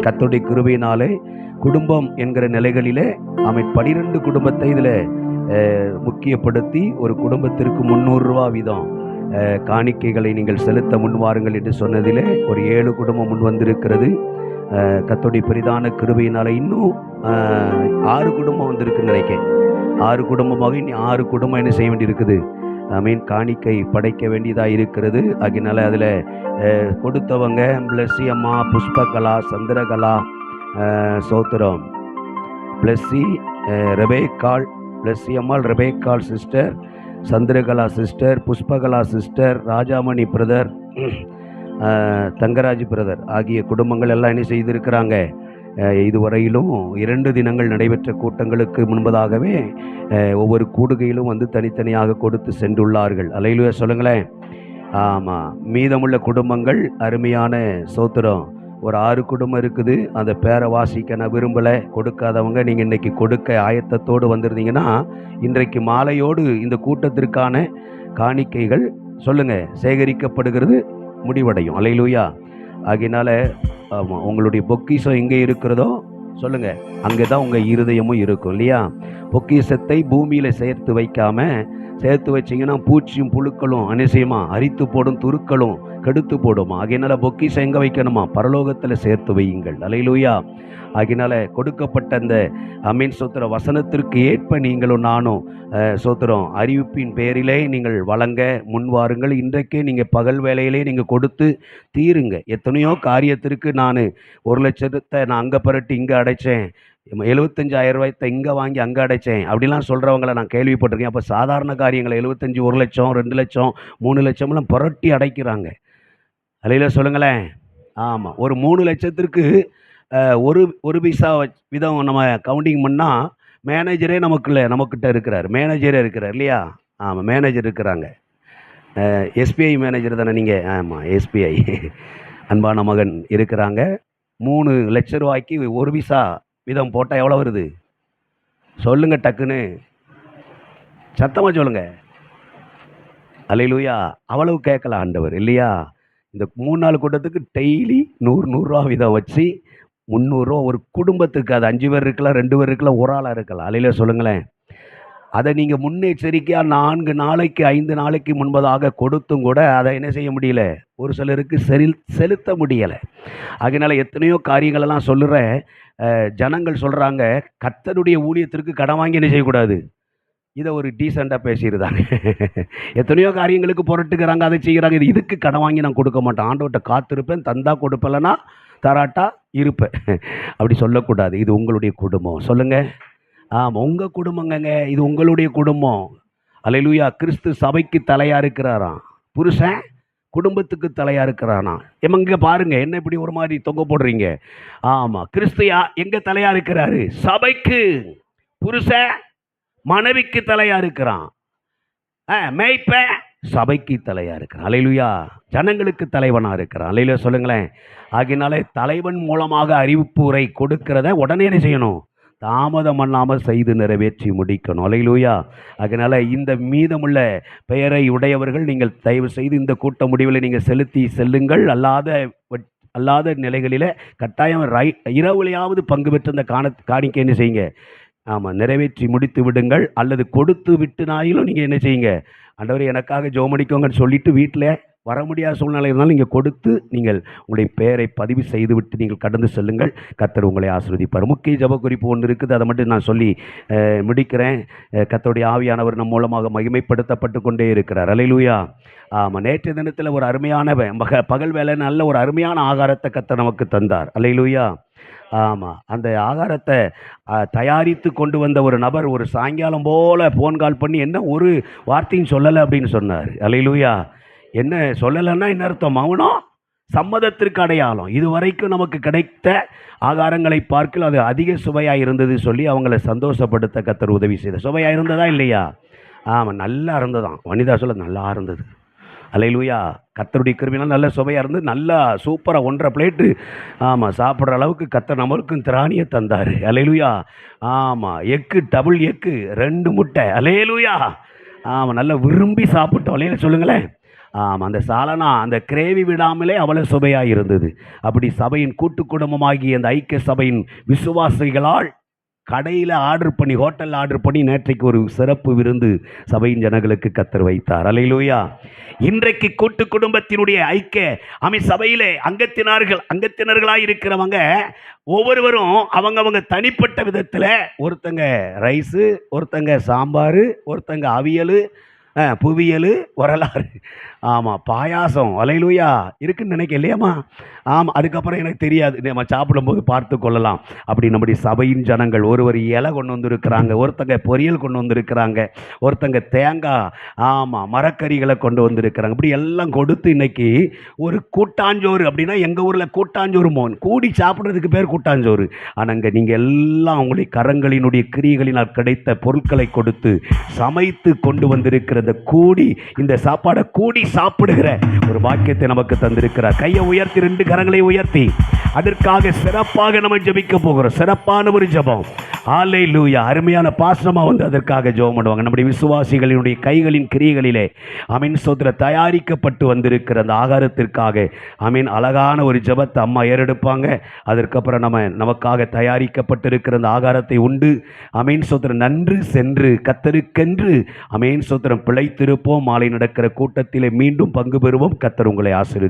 கர்த்தருடைய கிருபையினாலே குடும்பம் என்கிற நிலைகளிலே 12 குடும்பத்தை இதில் முக்கியப்படுத்தி ஒரு குடும்பத்திற்கு 300 ரூபா வீதம் காணிக்கைகளை நீங்கள் செலுத்த முன்வாருங்கள் என்று சொன்னதிலே ஒரு 7 குடும்பம் முன் வந்திருக்கிறது. கர்த்தருடைய பெரிதான கிருபையினால இன்னும் 6 குடும்பம் வந்திருக்குன்னு நினைக்கிறேன். 6 குடும்பமாக இனி 6 குடும்பம் என்ன செய்ய வேண்டியிருக்குது, காணிக்கை படைக்க வேண்டியதாக இருக்கிறது. அதனால அதில் கொடுத்தவங்க பிளஸ்ஸி அம்மா, புஷ்பகலா, சந்திரகலா, சோத்திரம், பிளஸ்ஸி, ரெபேக்காள், பிளஸ்ஸி அம்மாள், Rebekkal sister, Chandrakala sister, Pushpakala sister, Rajamani brother, Thangaraj brother ஆகிய குடும்பங்கள் எல்லாம் என்ன செய்திருக்கிறாங்க, இதுவரையிலும் 2 தினங்கள் நடைபெற்ற கூட்டங்களுக்கு முன்பதாகவே ஒவ்வொரு கூடுகையிலும் வந்து தனித்தனியாக கொடுத்து சென்றுள்ளார்கள். அல்லேலூயா சொல்லுங்களேன். ஆமாம், மீதமுள்ள குடும்பங்கள் அருமையான சோத்திரம் ஒரு 6 குடும்பம் இருக்குது. அந்த பேரை வாசிக்க நான் விரும்பலை. கொடுக்காதவங்க நீங்கள் இன்றைக்கி கொடுக்க ஆயத்தத்தோடு வந்திருந்தீங்கன்னா இன்றைக்கு மாலையோடு இந்த கூட்டத்திற்கான காணிக்கைகள் சொல்லுங்கள் சேகரிக்கப்படுகிறது, முடிவடையும். அல்லேலூயா. ஆகையினால ஆமாம், உங்களுடைய பொக்கிஷம் எங்கே இருக்கிறதோ சொல்லுங்கள், அங்கே தான் உங்கள் இருதயமும் இருக்கும் இல்லையா. பொக்கிஷத்தை பூமியில் சேர்த்து வைக்காமல், சேர்த்து வச்சிங்கன்னா பூச்சியும் புழுக்களும் அனிசயமா அரித்து போடும், துருக்களும் கெடுத்து போடுமா. ஆகையினால பொக்கிஷம் எங்கே வைக்கணுமா, பரலோகத்தில் சேர்த்து வையுங்கள். அல்லேலூயா. ஆகையினால கொடுக்கப்பட்ட அந்த சோத்திர வசனத்திற்கு ஏற்ப நீங்களும் நானும் சோத்திரம் அறிவிப்பின் பேரிலே நீங்கள் வழங்க முன்வாருங்கள். இன்றைக்கே நீங்கள் பகல் வேலையிலே நீங்கள் கொடுத்து தீருங்க. எத்தனையோ காரியத்திற்கு நான் 1 லட்சத்தை நான் அங்கே பரட்டி இங்கே அடைச்சேன், 75,000 ரூபாயத்தை இங்கே வாங்கி அங்கே அடைச்சேன் அப்படிலாம் சொல்கிறவங்கள நான் கேள்விப்பட்டிருக்கேன். அப்போ சாதாரண காரியங்களை 75, 1 லட்சம், 2 லட்சம், 3 லட்சம்லாம் புரட்டி அடைக்கிறாங்க. அல்லேலூயா சொல்லுங்களேன். ஆமாம், ஒரு 3 லட்சத்திற்கு ஒரு பைசா விதம் நம்ம கவுண்டிங் பண்ணால் மேனேஜரே நமக்கிட்ட இருக்கிறார், மேனேஜரே இருக்கிறார் இல்லையா. ஆமாம், மேனேஜர் இருக்கிறாங்க. எஸ்பிஐ மேனேஜர் தானே நீங்கள்? ஆமாம், எஸ்பிஐ அன்பான மகன் இருக்கிறாங்க. 3 லட்ச ரூபாய்க்கு 1 பைசா விதம் போட்டால் எவ்வளோ வருது சொல்லுங்கள், டக்குன்னு சத்தமாக சொல்லுங்கள். அல்லேலூயா. அவ்வளவு கேட்கலாம் ஆண்டவர் இல்லையா. இந்த 3-4 கூட்டத்துக்கு டெய்லி 100 ரூபா வீதம் வச்சு 300 ரூபா ஒரு குடும்பத்துக்கு. அது 5 பேர் இருக்கலாம், 2 பேர் இருக்கலாம், ஒரு ஆளாக இருக்கலாம். அல்லேலூயா சொல்லுங்களேன். அதை நீங்கள் முன்னெச்சரிக்கையாக 4 நாளைக்கு 5 நாளைக்கு முன்பதாக கொடுத்தும் கூட அதை என்ன செய்ய முடியல, ஒரு சிலருக்கு செலுத்த முடியலை. அதனால் எத்தனையோ காரியங்களெல்லாம் சொல்லுறேன். ஜனங்கள் சொல்கிறாங்க, கர்த்தருடைய ஊழியத்திற்கு கடன் வாங்கி என்ன செய்யக்கூடாது, இதை ஒரு டீசெண்டாக பேசிடுறாங்க. எத்தனையோ காரியங்களுக்கு புரட்டுக்கிறாங்க, அதை செய்கிறாங்க. இதுக்கு கடன் வாங்கி நான் கொடுக்க மாட்டேன், ஆண்டவர்கிட்ட காத்திருப்பேன், தந்தா கொடுப்பலன்னா தராட்டா இருப்பேன் அப்படி சொல்லக்கூடாது. இது உங்களுடைய குடும்பம். சொல்லுங்கள். ஆமாம், உங்கள் குடும்பங்க, இது உங்களுடைய குடும்பம். அல்லேலூயா. கிறிஸ்து சபைக்கு தலையாக இருக்கிறாராம், புருஷன் குடும்பத்துக்கு தலையாக இருக்கிறானா. எங்க பாருங்க, என்ன இப்படி ஒரு மாதிரி தொங்க போடுறீங்க. ஆமாம், கிறிஸ்து எங்க தலையாக இருக்கிறாரு, சபைக்கு. புருஷன் மனைவிக்கு தலையாக இருக்கிறான், மேய்ப்ப சபைக்கு தலையாக இருக்கிறான். அல்லேலூயா. ஜனங்களுக்கு தலைவனாக இருக்கிறான். அல்லேலூயா சொல்லுங்களேன். ஆகினாலே தலைவன் மூலமாக அறிவிப்பு உரை கொடுக்கிறத உடனே செய்யணும், தாமதம் பண்ணாமல் செய்து நிறைவேற்றி முடிக்கணும். அல்லேலூயா. அதனால் இந்த மீதமுள்ள பெயரை உடையவர்கள் நீங்கள் தயவு செய்து இந்த கூட்ட முடிவில் நீங்கள் செலுத்தி செல்லுங்கள். அல்லாத நிலைகளில் கட்டாயம் இரவுலையாவது பங்கு பெற்ற இந்த காணிக்கை என்ன செய்யுங்க, ஆமாம், நிறைவேற்றி முடித்து விடுங்கள். அல்லது கொடுத்து விட்டுனாயிலும் நீங்கள் என்ன செய்யுங்க, ஆண்டவரே எனக்காக ஜெபமடிக்கோங்கன்னு சொல்லிட்டு வீட்டில் வர முடியாத சூழ்நிலை இருந்தாலும் நீங்கள் கொடுத்து நீங்கள் உங்களுடைய பெயரை பதிவு செய்துவிட்டு நீங்கள் கடந்து செல்லுங்கள். கர்த்தர் உங்களை ஆசீர்வதிப்பார். முக்கிய ஜெப குறிப்பு ஒன்று இருக்குது, அதை மட்டும் நான் சொல்லி முடிக்கிறேன். கர்த்தருடைய ஆவியானவர் நம் மூலமாக மகிமைப்படுத்தப்பட்டு கொண்டே இருக்கிறார். அல்லேலூயா. ஆமாம், நேற்றைய தினத்தில் ஒரு அருமையான பகல் வேலை நல்ல ஒரு அருமையான ஆகாரத்தை கர்த்தர் நமக்கு தந்தார். அல்லேலூயா. ஆமாம், அந்த ஆகாரத்தை தயாரித்து கொண்டு வந்த ஒரு நபர் ஒரு சாயங்காலம் போல் ஃபோன் கால் பண்ணி என்ன ஒரு வார்த்தையும் சொல்லலை அப்படின்னு சொன்னார். அல்லேலூயா. என்ன சொல்லலைன்னா என்ன அர்த்தம், மௌனம் சம்மதத்திற்கு அடையாளம். இதுவரைக்கும் நமக்கு கிடைத்த ஆகாரங்களை பார்க்கல அது அதிக சுவையாக இருந்தது சொல்லி அவங்கள சந்தோஷப்படுத்த கர்த்தர் உதவி செய்த. சுவையாக இருந்ததா இல்லையா? ஆமாம், நல்லா இருந்ததான். வனிதா சொல்ல நல்லா இருந்தது. அல்லேலூயா. கர்த்தருடைய கிருபையினால் நல்ல சுவையாக இருந்து நல்லா சூப்பராக 1.5 பிளேட்டு ஆமாம் சாப்பிட்ற அளவுக்கு கர்த்தர் நம்மளுக்கும் திராணியை தந்தார். அல்லேலூயா. ஆமாம், எக்கு, டபுள் எக்கு, 2 முட்டை. அல்லேலூயா. ஆமாம், நல்லா விரும்பி சாப்பிட்டோம். அல்லேலூயா சொல்லுங்களேன். ஆமாம், அந்த சாலனா அந்த கிரேவி விடாமலே அவ்வளவு சுவையாக இருந்தது. அப்படி சபையின் கூட்டு குடும்பமாகிய அந்த ஐக்கிய சபையின் விசுவாசிகளால் கடையில் ஆர்டர் பண்ணி, ஹோட்டலில் ஆர்டர் பண்ணி நேற்றைக்கு ஒரு சிறப்பு விருந்து சபையின் ஜனங்களுக்கு கத்தர் வைத்தார். அல்லேலூயா. இன்றைக்கு கூட்டு குடும்பத்தினுடைய ஐக்கிய சபையிலே அங்கத்தினர்களாக இருக்கிறவங்க ஒவ்வொருவரும் அவங்க தனிப்பட்ட விதத்தில், ஒருத்தங்க ரைஸு, ஒருத்தங்க சாம்பார், ஒருத்தங்க அவியல், புவியல், வரலாறு, ஆமாம் பாயாசம், அல்லேலூயா இருக்குன்னு நினைக்க இல்லையாம்மா. ஆமாம், அதுக்கப்புறம் எனக்கு தெரியாது, நம்ம சாப்பிடும்போது பார்த்து கொள்ளலாம். அப்படி நம்முடைய சபையின் ஜனங்கள் ஒருவர் இலை கொண்டு வந்திருக்கிறாங்க, ஒருத்தங்க பொரியல் கொண்டு வந்திருக்கிறாங்க, ஒருத்தங்க தேங்காய், ஆமாம் மரக்கறிகளை கொண்டு வந்திருக்கிறாங்க. இப்படி எல்லாம் கொடுத்து இன்னைக்கு ஒரு கூட்டாஞ்சோறு. அப்படின்னா எங்கள் ஊரில் கூட்டாஞ்சோறு மோன் கூடி சாப்பிட்றதுக்கு பேர் கூட்டாஞ்சோறு. ஆனால் அங்கே நீங்கள் எல்லாம் உங்களுடைய கரங்களினுடைய கிரியைகளினால் கிடைத்த பொருட்களை கொடுத்து சமைத்து கொண்டு வந்திருக்கிற கூடி இந்த சாப்பாடை கூடி சாப்பிடுகிற ஒரு பாக்கியத்தை நமக்கு தந்திருக்கிறார். கையை உயர்த்தி, 2 கரங்களை உயர்த்தி அதற்காக சிறப்பாக நம்ம ஜெபிக்க போகிறோம். சிறப்பான ஒரு ஜெபம். ஹல்லேலூயா. அருமையான பாசமா வந்து அதற்காக ஜெபம் பண்ணுவாங்க. நம்முடைய விசுவாசிகளினுடைய கைகளின் கிரியைகளிலே ஆமென் ஸ்தோத்திர தயாரிக்கப்பட்டு வந்திருக்கிற அந்த ஆகாரத்திற்காக ஆமென் அழகான ஒரு ஜெபத்தை அம்மா ஏறெடுப்பாங்க. அதற்கப்புறம் நமக்காக தயாரிக்கப்பட்டிருக்கிற அந்த ஆகாரத்தை உண்டு ஆமென் ஸ்தோத்திரம் நன்று சென்று கத்தருக்கென்று ஆமென் ஸ்தோத்திரம் பிழைத்திருப்போம். மாலை நடக்கிற கூட்டத்திலே மீண்டும் பங்கு பெறுவோம். கத்தர் உங்களை ஆசீர்வதிப்பார்.